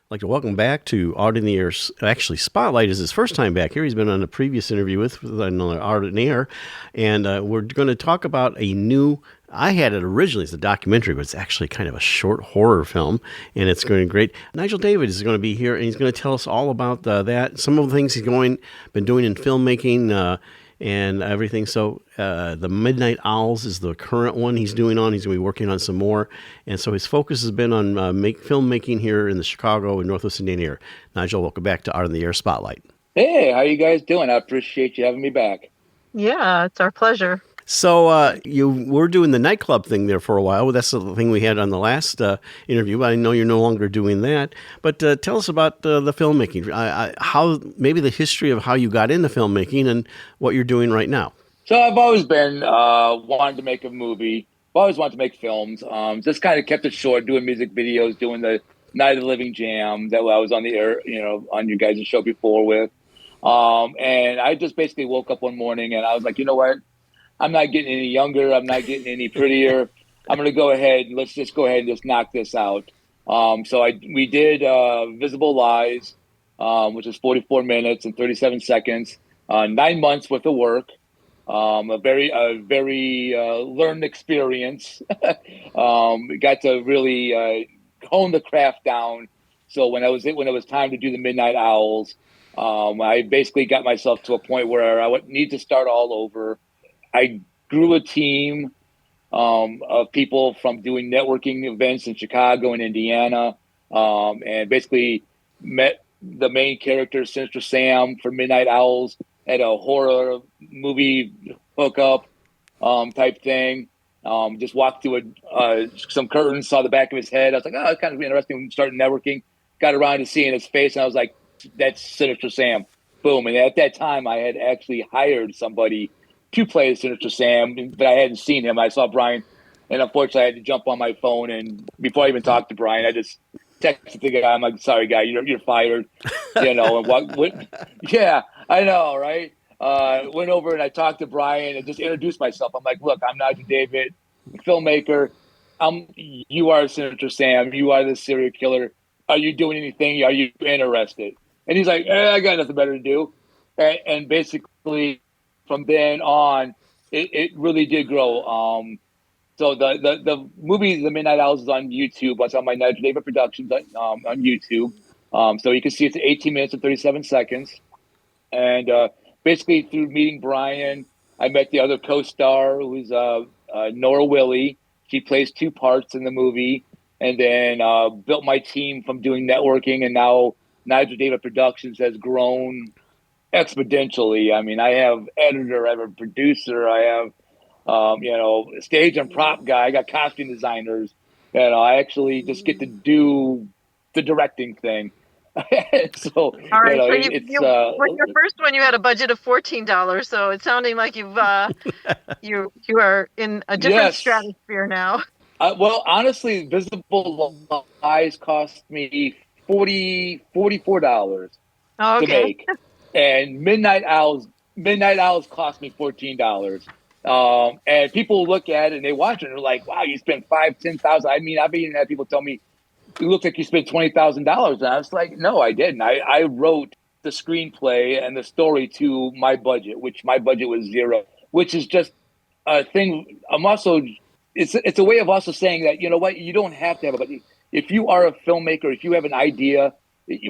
I'd like to welcome back to Art in the Air. Actually, Spotlight is his first time back here. He's been on a previous interview with another Art in the Air, and we're going to talk about a new. I had it originally as a documentary, but it's actually kind of a short horror film, and it's going to be great. Nigel David is going to be here, and he's going to tell us all about that, some of the things been doing in filmmaking. And everything. So the Midnight Owls is the current one he's doing on. He's going to be working on some more. And so his focus has been on filmmaking here in the Chicago and Northwest Indiana area. Nigel, welcome back to Art in the Air Spotlight. Hey, how you guys doing? I appreciate you having me back. Yeah, it's our pleasure. So you were doing the nightclub thing there for a while. That's the thing we had on the last interview. I know you're no longer doing that. But tell us about the filmmaking. How maybe the history of how you got into filmmaking and what you're doing right now. So I've always been wanted to make a movie. I've always wanted to make films. Just kind of kept it short, doing music videos, doing the Night of the Living Jam that I was on the air, on your guys' show before with. And I just basically woke up one morning and I was like, you know what? I'm not getting any younger. I'm not getting any prettier. I'm going to go ahead. Let's just go ahead and just knock this out. We did Visible Lies, which is 44 minutes and 37 seconds, 9 months worth of work, a very learned experience. We got to really hone the craft down. So when it was time to do the Midnight Owls, I basically got myself to a point where I would need to start all over. I grew a team of people from doing networking events in Chicago and Indiana, and basically met the main character, Sinister Sam, for Midnight Owls at a horror movie hookup type thing. Just walked through some curtains, saw the back of his head. I was like, oh, it's kind of interesting. Started networking, got around to seeing his face, and I was like, that's Sinister Sam. Boom. And at that time, I had actually hired somebody to play Sinister Sam, but I hadn't seen him. I saw Brian, and unfortunately, I had to jump on my phone. And before I even talked to Brian, I just texted the guy. I'm like, "Sorry, guy, you're fired." And what? Yeah, I know, right? Went over and I talked to Brian and just introduced myself. I'm like, "Look, I'm Nigel David, filmmaker. You are Sinister Sam. You are the serial killer. Are you doing anything? Are you interested?" And he's like, I got nothing better to do. And basically, from then on, it really did grow. So the movie The Midnight Owls is on YouTube. It's on my Nigel David Productions on YouTube. So you can see it's 18 minutes and 37 seconds. And basically through meeting Brian, I met the other co-star, who's Nora Willie. She plays two parts in the movie. And then built my team from doing networking. And now Nigel David Productions has grown exponentially. I mean, I have editor, I have a producer, I have stage and prop guy, I got costume designers. I actually just get to do the directing thing. So All right, so it's with your first one, you had a budget of $14. So it's sounding like you are in a different yes. stratosphere now. Well, honestly, Visible Lies cost me $44 Oh, to okay. make. And Midnight Owls cost me $14. And people look at it and they watch it and they're like, "Wow, you spent $5,000-10,000." I mean, I've even had people tell me, "It looks like you spent $20,000." And I was like, "No, I didn't. I wrote the screenplay and the story to my budget, which my budget was zero." Which is just a thing. It's a way of also saying that, you know what, you don't have to have a budget. If you are a filmmaker, if you have an idea,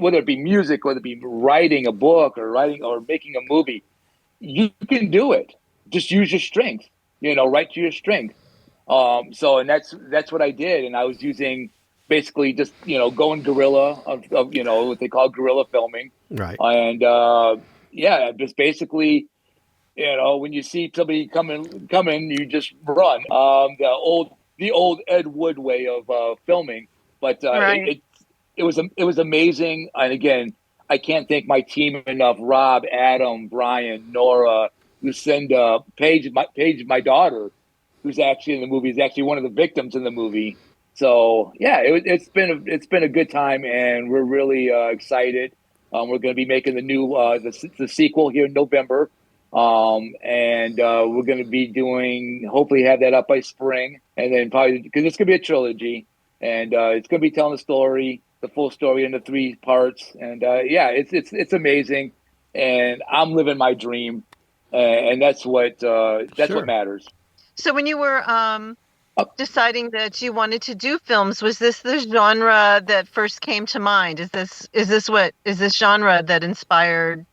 whether it be music, whether it be writing a book or making a movie, you can do it. Just use your strength, write to your strength. And that's what I did. And I was using basically just, going guerrilla of what they call guerrilla filming. Right. And just basically, when you see somebody coming, you just run. The old Ed Wood way of filming, but Right. it was amazing. And again, I can't thank my team enough. Rob, Adam, Brian, Nora, Lucinda, Paige, my daughter, who's actually in the movie, is actually one of the victims in the movie. So yeah, it's been a good time, and we're really excited. We're going to be making the new the sequel here in November. And we're going to be hopefully have that up by spring, and then probably, because it's going to be a trilogy, and it's going to be telling the story the full story into 3 parts. And yeah, it's amazing. And I'm living my dream. And that's what Sure. matters. So when you were deciding that you wanted to do films, was this the genre that first came to mind? Is this genre that inspired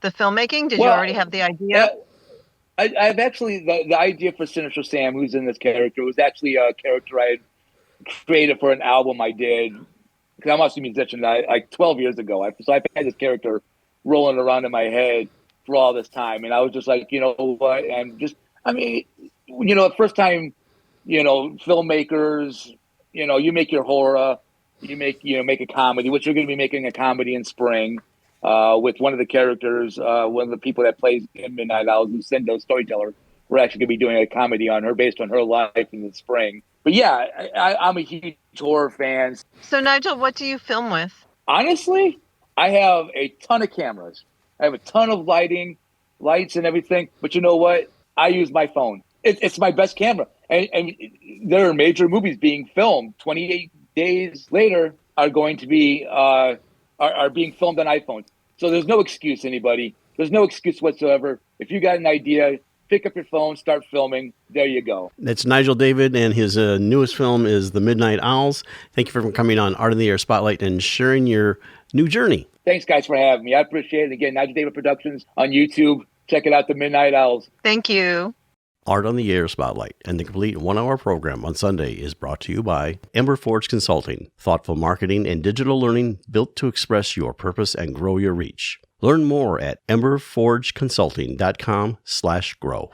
the filmmaking? Did you Well, already have the idea? I've actually, the idea for Sinister Sam, who's in this character, was actually a character I had created for an album I did, because I'm also a musician, like 12 years ago. So I've had this character rolling around in my head for all this time. And I was just like, you know what? And just, I mean, you know, the first time, you know, filmmakers, you know, you make your horror, make a comedy, which you're going to be making a comedy in spring. With one of the characters, one of the people that plays in Midnight Owls, Lucinda, storyteller, we're actually going to be doing a comedy on her based on her life in the spring. But yeah, I'm a huge horror fan. So Nigel, what do you film with? Honestly, I have a ton of cameras. I have a ton of lights and everything. But you know what? I use my phone. It's my best camera. And there are major movies being filmed 28 days later are going to be are being filmed on iPhones. So there's no excuse, anybody. There's no excuse whatsoever. If you got an idea, pick up your phone, start filming. There you go. That's Nigel David, and his newest film is The Midnight Owls. Thank you for coming on Art in the Air Spotlight and sharing your new journey. Thanks, guys, for having me. I appreciate it. Again, Nigel David Productions on YouTube. Check it out, The Midnight Owls. Thank you. Art on the Air Spotlight and the complete 1-hour program on Sunday is brought to you by Ember Forge Consulting, thoughtful marketing and digital learning built to express your purpose and grow your reach. Learn more at emberforgeconsulting.com/grow.